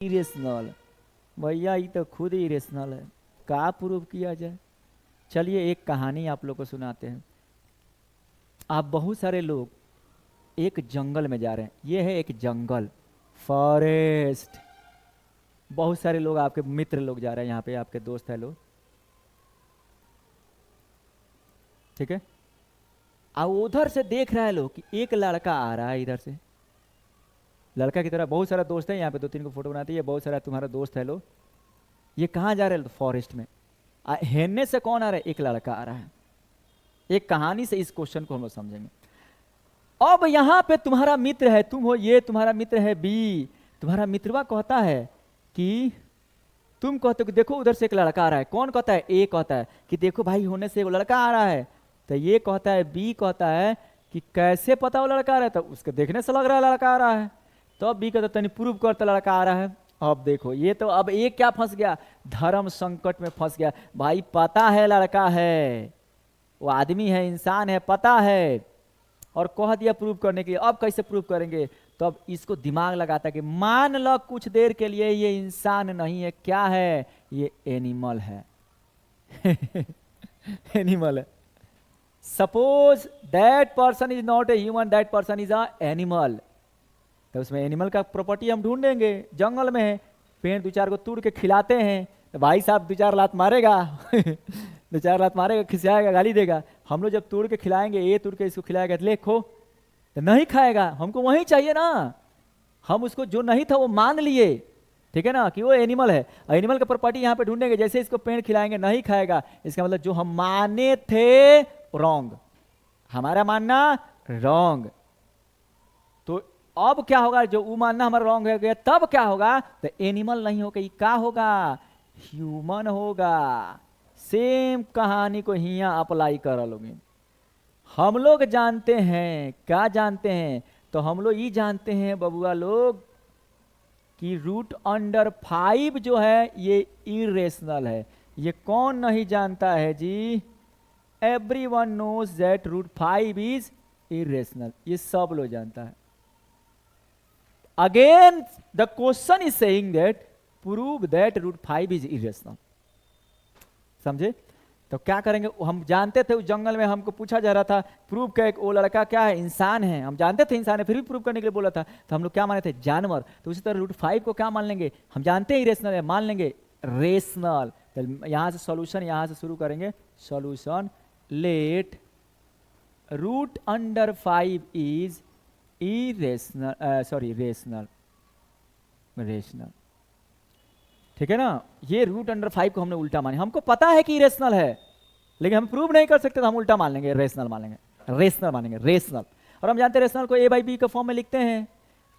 Irrational. भैया ये तो खुद ही इरेशनल है, का प्रूव किया जाए। चलिए एक कहानी आप लोग को सुनाते हैं। आप बहुत सारे लोग एक जंगल में जा रहे हैं, ये है एक जंगल, फॉरेस्ट। बहुत सारे लोग आपके मित्र लोग जा रहे हैं, यहाँ पे आपके दोस्त है लोग, ठीक है। और उधर से देख रहा है लोग कि एक लड़का आ रहा है इधर से, लड़का की तरह बहुत सारा दोस्त है यहाँ पे, दो तीन को फोटो बनाती है, बहुत सारा तुम्हारा दोस्त है लोग। ये कहाँ जा रहे हैं? फॉरेस्ट में। हेलने से कौन आ रहा है? एक लड़का आ रहा है। एक कहानी से इस क्वेश्चन को हम लोग समझेंगे। अब यहाँ पे तुम्हारा मित्र है, तुम हो ये, तुम्हारा मित्र है बी। तुम्हारा मित्रवा कहता है कि तुम कहते हो कि देखो उधर से एक लड़का आ रहा है। कौन कहता है? ए कहता है कि देखो भाई होने से वो लड़का आ रहा है। तो ये कहता है, बी कहता है कि कैसे पता वो लड़का आ रहा है? तो उसके देखने से लग रहा है लड़का आ रहा है। तो अब बी कहता है तनी प्रूव करता लड़का आ रहा है। अब देखो ये तो, अब एक क्या फंस गया? धर्म संकट में फंस गया। भाई पता है लड़का है, वो आदमी है, इंसान है, पता है, और कह दिया प्रूव करने के लिए। अब कैसे प्रूव करेंगे? तो अब इसको दिमाग लगाता है कि मान लो कुछ देर के लिए ये इंसान नहीं है, क्या है? ये एनिमल है। एनिमल है। Suppose that person is not a human, that person is a animal. तो उसमें एनिमल का प्रॉपर्टी हम ढूंढेंगे। जंगल में है, पेड़ दो चार को तोड़ के खिलाते हैं, तो भाई साहब दो चार लात मारेगा। दो चार लात मारेगा, खिसियाएगा, गाली देगा। हम लोग जब तोड़ के खिलाएंगे, ये तोड़ के इसको खिलाएगा, तो देखो तो नहीं खाएगा, हमको वही चाहिए ना। हम उसको जो नहीं था वो मान लिए, ठीक है ना, कि वो एनिमल है। एनिमल का प्रॉपर्टी यहाँ पे ढूंढेंगे। जैसे इसको पेड़ खिलाएंगे, नहीं खाएगा, इसका मतलब जो हम माने थे रॉन्ग, हमारा मानना रॉन्ग। तो अब क्या होगा? जो वो मानना हमारा रॉन्ग हो गया, तब क्या होगा? तो एनिमल नहीं होगा, ये क्या होगा? ह्यूमन होगा। सेम कहानी को हिया अप्लाई कर लोगे। हम लोग जानते हैं, क्या जानते हैं? तो हम लोग ये जानते हैं बबुआ लोग कि रूट अंडर 5 जो है ये इरेशनल है। ये कौन नहीं जानता है जी? Everyone knows that root 5 is irrational. ये सब लोग जानता है। Again the question is saying that prove that root 5 is irrational. समझे? तो क्या करेंगे? हम जानते थे उस जंगल में, हमको पूछा जा रहा था प्रूव कर, वो लड़का क्या है? इंसान है। हम जानते थे इंसान है, फिर भी प्रूव करने के लिए बोला था। तो हम लोग क्या माने थे? जानवर। तो उसी तरह रूट 5 को क्या मान लेंगे? हम जानते हैं इरेशनल है, मान लेंगे रेशनल। तो यहां से सॉल्यूशन, यहां से शुरू करेंगे solution. Let root under 5 is irrational, sorry rational, rational, ठीक है ना। ये रूट अंडर 5 को हमने उल्टा माने। हमको पता है कि रेशनल है, लेकिन हम प्रूव नहीं कर सकते, तो हम उल्टा मान लेंगे, रेशनल मान लेंगे, रेशनल मानेंगे, रेशनल। और हम जानते हैं रेशनल को ए बाई बी के फॉर्म में लिखते हैं।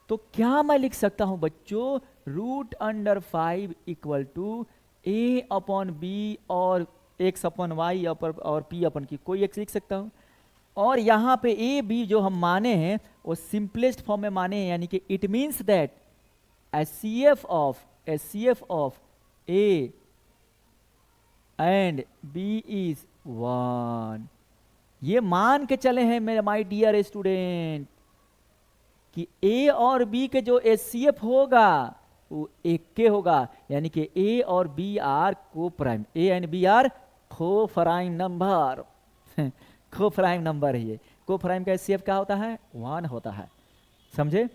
तो क्या मैं लिख सकता हूं बच्चों? Root under 5 equal to a upon b और एक्स अपॉन वाई और पी अपन की कोई एक्स लिख सकता हूं। और यहाँ पे ए बी जो हम माने हैं वो सिंपलेस्ट फॉर्म में माने हैं, यानी कि it means that HCF of a and b is 1। ये मान के चले हैं मेरे माय डियर स्टूडेंट कि ए और बी के जो एचसीएफ होगा वो एक के होगा, यानी कि ए और b are coprime, a and b are coprime number. Coprime number है ये। को प्राइम का एचसीएफ क्या होता है? 1 होता है। समझे?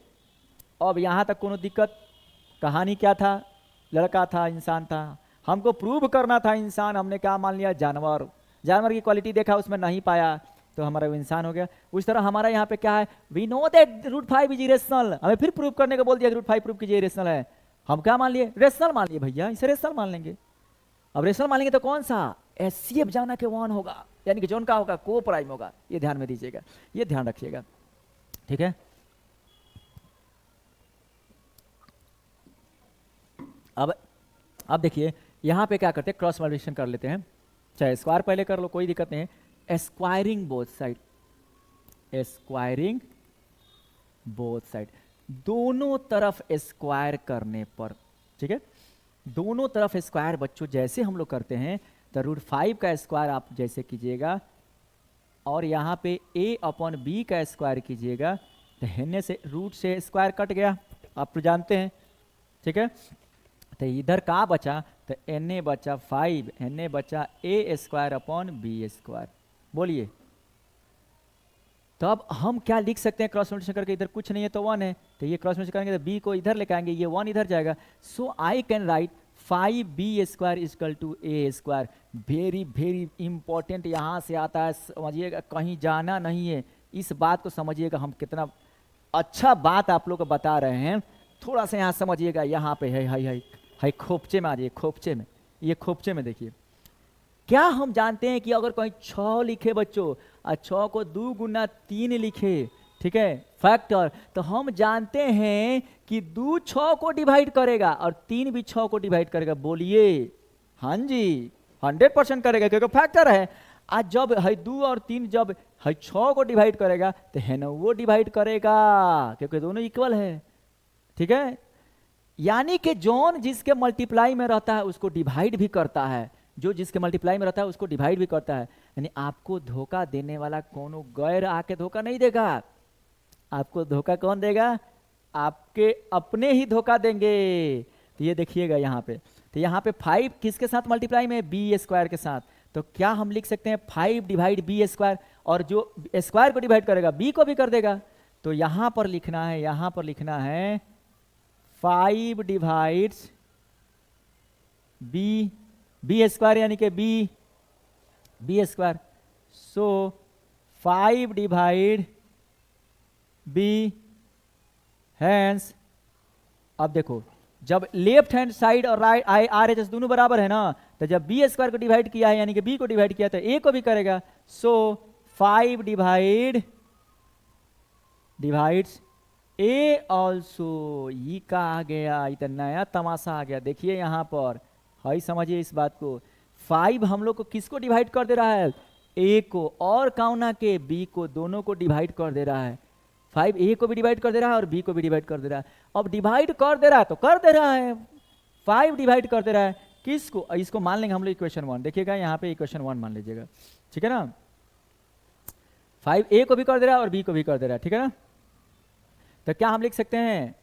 अब यहां तक कोनो दिक्कत? कहानी क्या था? लड़का था, इंसान था, हमको प्रूव करना था इंसान, हमने क्या मान लिया? जानवर। जानवर की क्वालिटी देखा, उसमें नहीं पाया, तो हमारा वो इंसान हो गया। उस तरह हमारा यहाँ पे क्या है? We know that root 5 is irrational. हमें फिर प्रूव करने को बोल दिया, रूट 5 प्रूव कीजिए इरेशनल है। हम क्या मान लिए? रेशनल मान लिए भैया, इसे रेशनल मान लेंगे। अब रेशनल मान लेंगे तो कौन सा? एचसीएफ जाना के 1 होगा, यानी कि जोन का होगा? को प्राइम होगा। ये ध्यान में दीजिएगा, ये ध्यान रखिएगा, ठीक है। अब देखिए यहां पे क्या करते हैं, क्रॉस मल्टीप्लिकेशन कर लेते हैं। चाहे स्क्वायर पहले कर लो, कोई दिक्कत नहीं है। Squaring both side, squaring both side, दोनों तरफ स्क्वायर करने पर, ठीक है। दोनों तरफ स्क्वायर बच्चों जैसे हम लोग करते हैं, तो रूट 5 का स्क्वायर आप जैसे कीजिएगा और यहाँ पे a अपॉन बी का स्क्वायर कीजिएगा, तो हेने से रूट से स्क्वायर कट गया, आप तो जानते हैं, ठीक है। तो इधर का बचा, तो एन ए बचा 5, एन ए बचा ए स्क्वायर अपॉन बी स्क्वायर। बोलिए, तो अब हम क्या लिख सकते हैं क्रॉस मल्टीप्लिकेशन करके, इधर कुछ नहीं है तो 1 है, तो ये क्रॉस मल्टीप्लिकेशन करेंगे तो बी को इधर लेके आएंगे, ये 1 इधर जाएगा। So I can write 5b square equal to a square. Very very important यहाँ से आता है, समझिएगा, कहीं जाना नहीं है, इस बात को समझिएगा, हम कितना अच्छा बात आप लोग को बता रहे हैं। थोड़ा सा यहाँ समझिएगा, यहाँ पे है खोपचे में आ जाइए, खोपचे में, ये खोपचे में देखिए, क्या हम जानते हैं कि अगर कोई 6 लिखे बच्चों और 6 को 2 गुना 3 लिखे, ठीक है, फैक्टर, तो हम जानते हैं कि 2 6 को डिवाइड करेगा और 3 भी 6 को डिवाइड करेगा। बोलिए, हाँ जी, 100% करेगा, क्योंकि फैक्टर है। आज जब है 2 और 3 जब है 6 को डिवाइड करेगा तो है ना वो डिवाइड करेगा, क्योंकि दोनों इक्वल है, ठीक है। यानी कि जॉन जिसके मल्टीप्लाई में रहता है उसको डिवाइड भी करता है, जो जिसके मल्टीप्लाई में रहता है उसको डिवाइड भी करता है। यानी आपको धोखा देने वाला कोनो गैर आके धोखा नहीं देगा, आपको धोखा कौन देगा, आपके अपने ही धोखा देंगे। तो ये देखिएगा यहाँ पे, तो यहाँ पे 5 किसके साथ मल्टीप्लाई में, बी स्क्वायर के साथ। तो क्या हम लिख सकते हैं 5 डिवाइड बी स्क्वायर, और जो स्क्वायर को डिवाइड करेगा बी को भी कर देगा। तो यहाँ पर लिखना है, यहाँ पर लिखना है 5 डिवाइड्स बी, बी स्क्वायर यानी कि बी स्क्वायर। सो 5 डिवाइड बी, हैंस अब देखो, जब लेफ्ट हैंड साइड और राइट आर एच एस दोनों बराबर है ना, तो जब बी स्क्वायर को डिवाइड किया है यानी कि बी को डिवाइड किया तो ए को भी करेगा। सो 5 डिवाइड्स ए ऑल्सो। ये का आ गया, इतना नया तमाशा आ गया, देखिए यहाँ पर, हाई समझिए इस बात को। 5 हम लोग को किसको डिवाइड कर दे रहा है, ए को, और काउना के बी को, दोनों को डिवाइड कर दे रहा है। 5 ए को भी डिवाइड कर दे रहा है और बी को भी डिवाइड कर दे रहा है। अब डिवाइड कर दे रहा है तो कर दे रहा है, 5 डिवाइड कर दे रहा है किसको, इसको मान लेंगे हम लोग इक्वेशन 1, देखिएगा यहाँ पे इक्वेशन 1 मान लीजिएगा, ठीक है ना। 5 ए को भी कर दे रहा है और बी को भी कर दे रहा है, ठीक है ना। तो क्या हम लिख सकते हैं,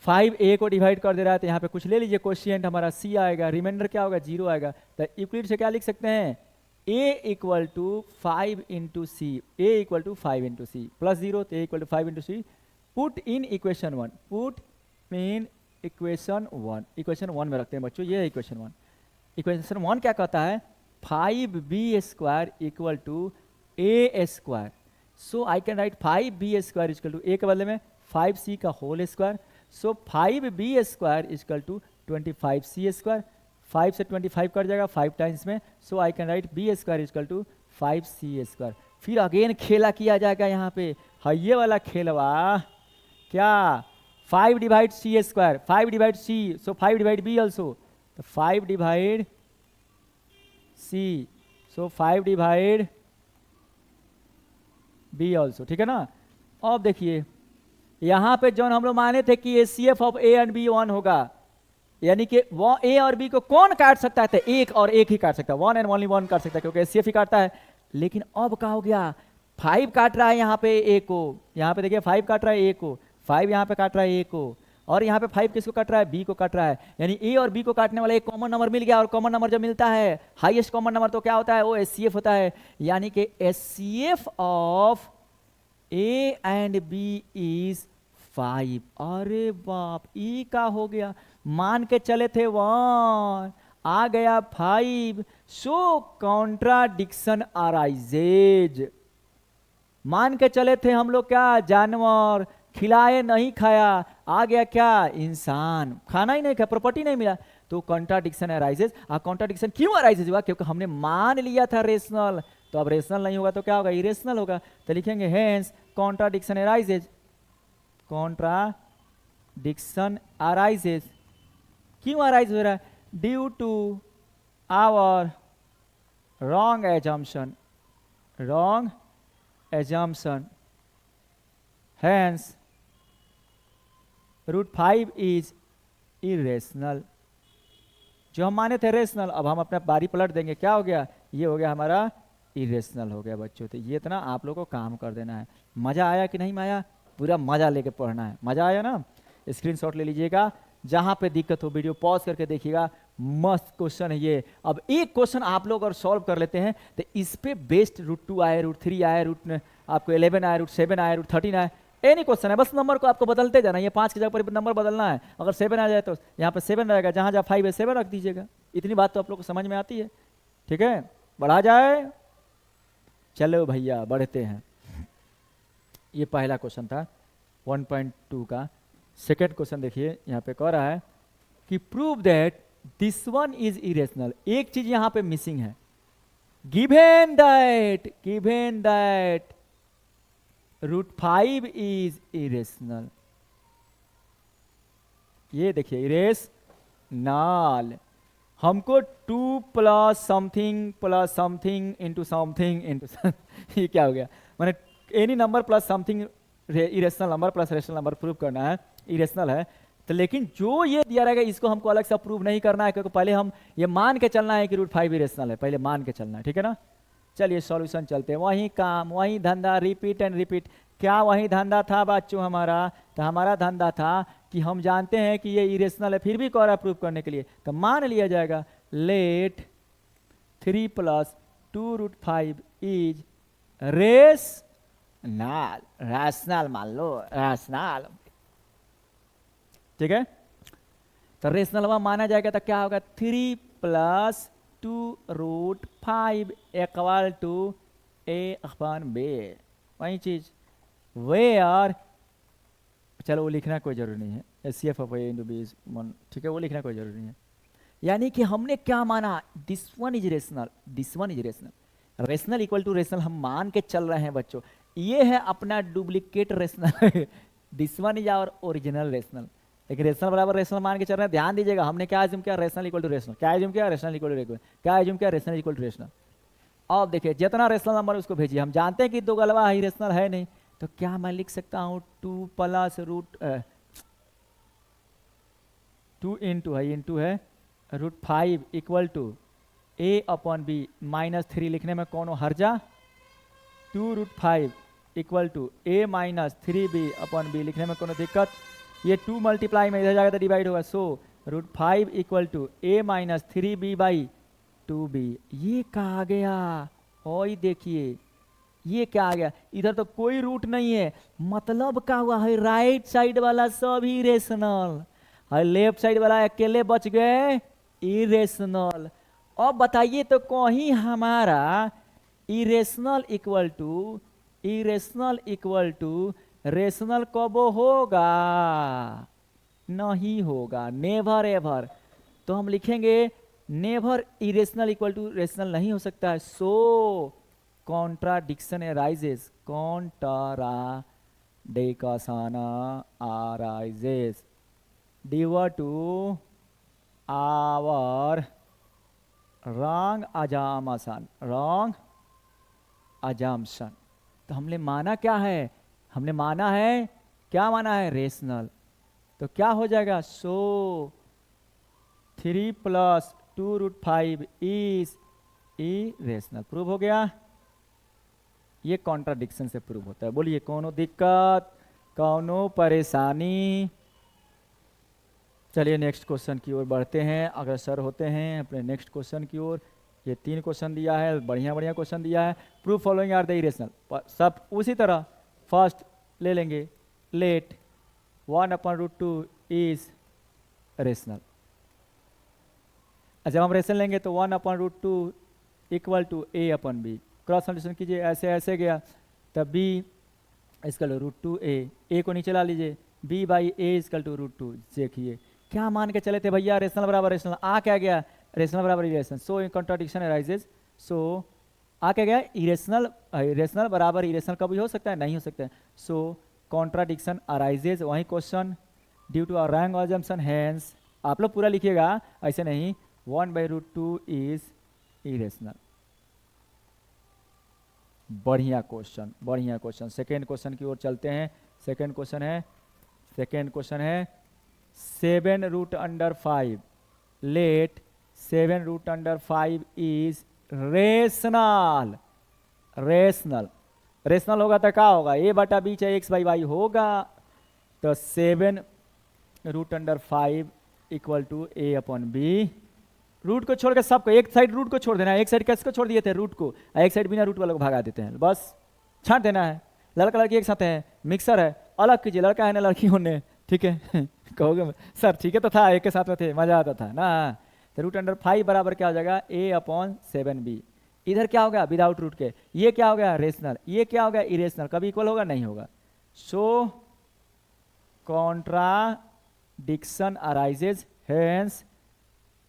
5 ए को डिवाइड कर दे रहा है तो यहाँ पे कुछ ले लीजिए, कोशिएंट हमारा सी आएगा, रिमाइंडर क्या होगा, 0 आएगा। तो यूक्लिड से क्या लिख सकते हैं, a equal to 5 into c, a equal to 5 into c plus 0, तो a equal to 5 into c. Put in equation 1, put in equation 1, equation 1 में रखते हैं बच्चों, ये है इक्वेशन 1। इक्वेशन 1 क्या कहता है, 5b square equal to a square. So I can write 5b square equal to a के बदले में 5c का whole square. So 5b square equal to 25c square, 5 से 25 कट जाएगा 5 टाइम्स में। So I can write b square equal to 5c square. फिर again खेला किया जाएगा यहाँ पे, हाँ ये वाला खेलवा, क्या 5 डिवाइड सी स्क्वायर, 5 डिवाइड सी, सो 5 डिवाइड बी ऑल्सो, तो 5 डिवाइड सी, सो 5 डिवाइड बी ऑल्सो, ठीक है ना। अब देखिए यहाँ पे जो हम लोग माने थे कि HCF of a and b 1 होगा, यानी कि वो ए और बी को कौन काट सकता है, तो एक और एक ही काट सकता है, 1 एंड ओनली 1 काट सकता है, क्योंकि एचसीएफ ही काटता है। लेकिन अब क्या हो गया, 5 काट रहा है यहाँ पे ए को, यहाँ पे देखिए 5 काट रहा है ए को, 5 यहाँ पे काट रहा है ए को, और यहाँ पे 5 किसको काट रहा है, बी को काट रहा है। यानी ए और बी को काटने वाला एक कॉमन नंबर मिल गया, और कॉमन नंबर जब मिलता है, हाईएस्ट कॉमन नंबर, तो क्या होता है, वो एचसीएफ होता है। यानी कि HCF of a and b is 5। अरे बाप, ई का हो गया, मान के चले थे 1, आ गया 5। सो कॉन्ट्राडिक्शन अराइजेज, मान के चले थे हम लोग क्या, जानवर, खिलाए नहीं खाया, आ गया क्या, इंसान, खाना ही नहीं खाया, प्रॉपर्टी नहीं मिला, तो कॉन्ट्राडिक्शन अराइजेज। कॉन्ट्राडिक्शन क्यों अराइजेज हुआ, क्योंकि हमने मान लिया था रेशनल, तो अब रेशनल नहीं होगा तो क्या होगा, इरेशनल होगा। तो लिखेंगे hence contradiction arises, contradiction arises. क्यों अराइज हो रहा है, due to our wrong assumption, wrong assumption, hence √5 is irrational. जो हम माने थे रेशनल, अब हम अपने बारी पलट देंगे, क्या हो गया, ये हो गया हमारा इरेशनल हो गया बच्चों। तो ये इतना आप लोगों को काम कर देना है। मजा आया कि नहीं आया, पूरा मजा लेके पढ़ना है, मजा आया ना। स्क्रीनशॉट ले लीजिएगा, जहां पे दिक्कत हो वीडियो पॉज करके देखिएगा, मस्त क्वेश्चन है ये। अब एक क्वेश्चन आप लोग और सॉल्व कर लेते हैं तो इस पे बेस्ट √2 आए, √3 आए, आपको 11 आए, √7 आए, √13 आए, एनी क्वेश्चन है, बस नंबर को आपको बदलते जाना, ये 5 की जगह पर नंबर बदलना है। अगर 7 आ जाए तो यहाँ पे 7 रहेगा, जहाँ जहाँ 5 है 7 रख दीजिएगा। इतनी बात तो आप लोग को समझ में आती है, ठीक है, बढ़ा जाए। चलो भैया बढ़ते हैं। ये पहला क्वेश्चन था 1.2 का। सेकेंड क्वेश्चन देखिए, यहाँ पे कह रहा है कि prove that this one is irrational. एक चीज यहाँ पे मिसिंग है, गिवन दैट √5 इज इरेशनल। ये देखिए इरेशनल, हमको 2 प्लस समथिंग इंटू ये क्या हो गया, मैंने any number plus something irrational number plus rational number prove करना है, इरेशनल है। तो लेकिन जो ये दिया रहेगा इसको हमको अलग से प्रूव नहीं करना है, क्योंकि पहले हम ये मान के चलना है कि √5 इरेशनल है, पहले मान के चलना है, ठीक है ना। चलिए सॉल्यूशन चलते हैं। वही काम वही धंधा, रिपीट एंड रिपीट। क्या वही धंधा था बच्चों हमारा? तो हमारा धंधा था कि हम जानते हैं कि ये इरेशनल है, फिर भी कह रहा है प्रूव करने के लिए, तो मान लिया जाएगा लेट 3 + 2√5 इज रैशनल, मान लो रैशनल, ठीक है। तो रेशनल माना जाएगा तो क्या होगा, 3 + 2√5 = a/b। वही चीज वेयर, चलो वो लिखना कोई जरूरी नहीं है, SCF/A/B, ठीक है, वो लिखना कोई जरूरी नहीं है। यानी कि हमने क्या माना, this one is rational, rational equal to rational हम मान के चल रहे हैं बच्चों। ये है अपना duplicate rational this one is our original rational, लेकिन रेशनल बराबर रेशनल मान के चल रहे हैं। ध्यान दीजिएगा, हमने क्या एज्यूम किया, रेशनल इक्वल टू रेशनल, क्या एज्यूम किया, रेशनल इक्वल टू रेशनल, क्या एज्यूम किया, रेशनल इक्वल टू रेशनल। अब देखिए जितना रेशनल नंबर उसको भेजिए, हम जानते हैं कि दो गलवा ही रेशनल है नहीं, तो क्या मैं लिख सकता हूँ 2 इंटू है √5 = a/b -3 लिखने में कौन हर्जा, 2√5 = a - 3b/b लिखने में कोनो दिक्कत। ये 2 मल्टीप्लाई में इधर जाएगा तो डिवाइड होगा, सो √5 = a - 3b/2b। ये कहा गया, और देखिए ये क्या आ गया, इधर तो कोई रूट नहीं है, मतलब क्या हुआ है, राइट साइड वाला सब इरेशनल है, लेफ्ट साइड वाला अकेले बच गए इरेशनल। अब बताइए तो कहीं हमारा इरेशनल इक्वल टू रेशनल कब होगा, नहीं होगा, नेवर एवर। तो हम लिखेंगे never irrational equal to rational नहीं हो सकता है। So contradiction arises, due to our wrong assumption. तो हमने माना क्या है, हमने माना है, क्या माना है, रेशनल। तो क्या हो जाएगा, सो 3 + 2√5 इज इरेशनल। प्रूव हो गया, ये कॉन्ट्राडिक्शन से प्रूव होता है। बोलिए कोनो दिक्कत, कोनो परेशानी। चलिए नेक्स्ट क्वेश्चन की ओर बढ़ते हैं, अग्रसर होते हैं अपने नेक्स्ट क्वेश्चन की ओर। ये 3 क्वेश्चन दिया है, बढ़िया क्वेश्चन दिया है। Proof following are the irrational, सब उसी तरह। फर्स्ट ले लेंगे, लेट 1/√2 इज रेशनल। जब हम रेशनल लेंगे तो 1/√2 = a/b। क्रॉस मल्टीप्लिकेशन कीजिए, ऐसे ऐसे गया, तब b = √2a, a को नीचे ला लीजिए, b/a = √2। देखिए क्या मान के चले थे भैया, रेशनल बराबर रेशनल, आ क्या गया, रेशनल बराबर irrational. So in contradiction arises, so आ क्या गया, इरेशनल बराबर इरेशनल कभी हो सकता है, नहीं हो सकता है। सो कॉन्ट्राडिक्शन अराइजेस, वही question, due to our wrong assumption, hence आप लोग पूरा लिखिएगा, ऐसे नहीं, 1/√2 इज इरेशनल। बढ़िया क्वेश्चन। सेकेंड क्वेश्चन की ओर चलते हैं। सेकेंड क्वेश्चन है 7√5 लेट 7√5 इज रेशनल होगा तो क्या होगा, a/b चाहे x/y होगा। तो 7 root under 5 equal to a upon b. Root को छोड़ के सबको, एक साइड रूट को छोड़ देना है, एक साइड किसको छोड़ दिए थे, रूट को, एक साइड बिना रूट वाले को भगा देते हैं, बस छांट देना है। लड़का लड़की एक साथ है, मिक्सर है, अलग कीजिए, लड़का है ना लड़की होने, ठीक है कहोगे सर ठीक है तो था, एक के साथ में थे मजा आता था ना। तो रूट अंडर 5 बराबर क्या हो जाएगा, ए अपॉन 7b। इधर क्या होगा, विदाउट रूट के, ये क्या हो गया, रेशनल, ये क्या हो गया, इरेशनल, कभी इक्वल होगा, नहीं होगा। सो कॉन्ट्राडिक्शन अराइजेज, हेंस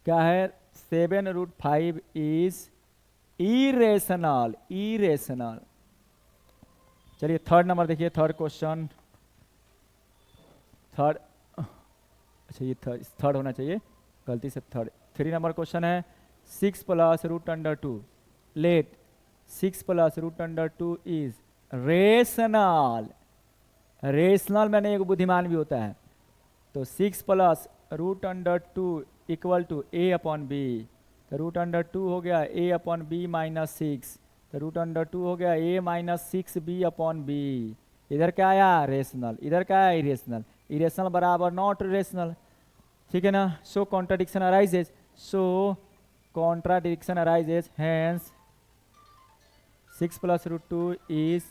क्या है, 7√5 इज इरेशनल, इरेशनल। चलिए थर्ड नंबर देखिए, थर्ड क्वेश्चन, थर्ड, अच्छा ये थर्ड होना चाहिए, गलती से थर्ड। 3 नंबर क्वेश्चन है, 6 plus root under 2, let 6 plus root under 2 is rational. Rational मैंने एक बुद्धिमान भी होता है, तो 6 plus root under 2 equal to a upon b. तो रूट अंडर 2 हो गया ए अपॉन बी माइनस 6, तो रूट अंडर 2 हो गया ए माइनस 6b अपॉन बी। इधर क्या आया, रेशनल, इधर क्या आया, इरेशनल। इरेशनल बराबर नॉट रेशनल, ठीक है ना। So contradiction arises, so contradiction arises, hence 6 plus root 2 is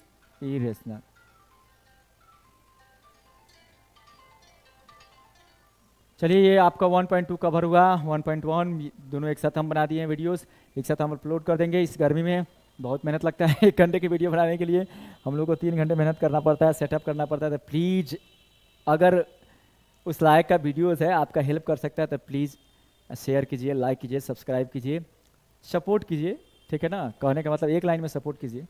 irrational. चलिए ये आपका 1.2 कवर हुआ, 1.1 दोनों एक साथ हम बना दिए हैं, वीडियोस एक साथ हम अपलोड कर देंगे। इस गर्मी में बहुत मेहनत लगता है 1 घंटे की वीडियो बनाने के लिए, हम लोग को 3 घंटे मेहनत करना पड़ता है, सेटअप करना पड़ता है। तो प्लीज़ अगर उस लायक का वीडियोस है, आपका हेल्प कर सकता है, तो प्लीज़ शेयर कीजिए, लाइक कीजिए, सब्सक्राइब कीजिए, सपोर्ट कीजिए, ठीक है ना। कहने का मतलब एक लाइन में सपोर्ट कीजिए।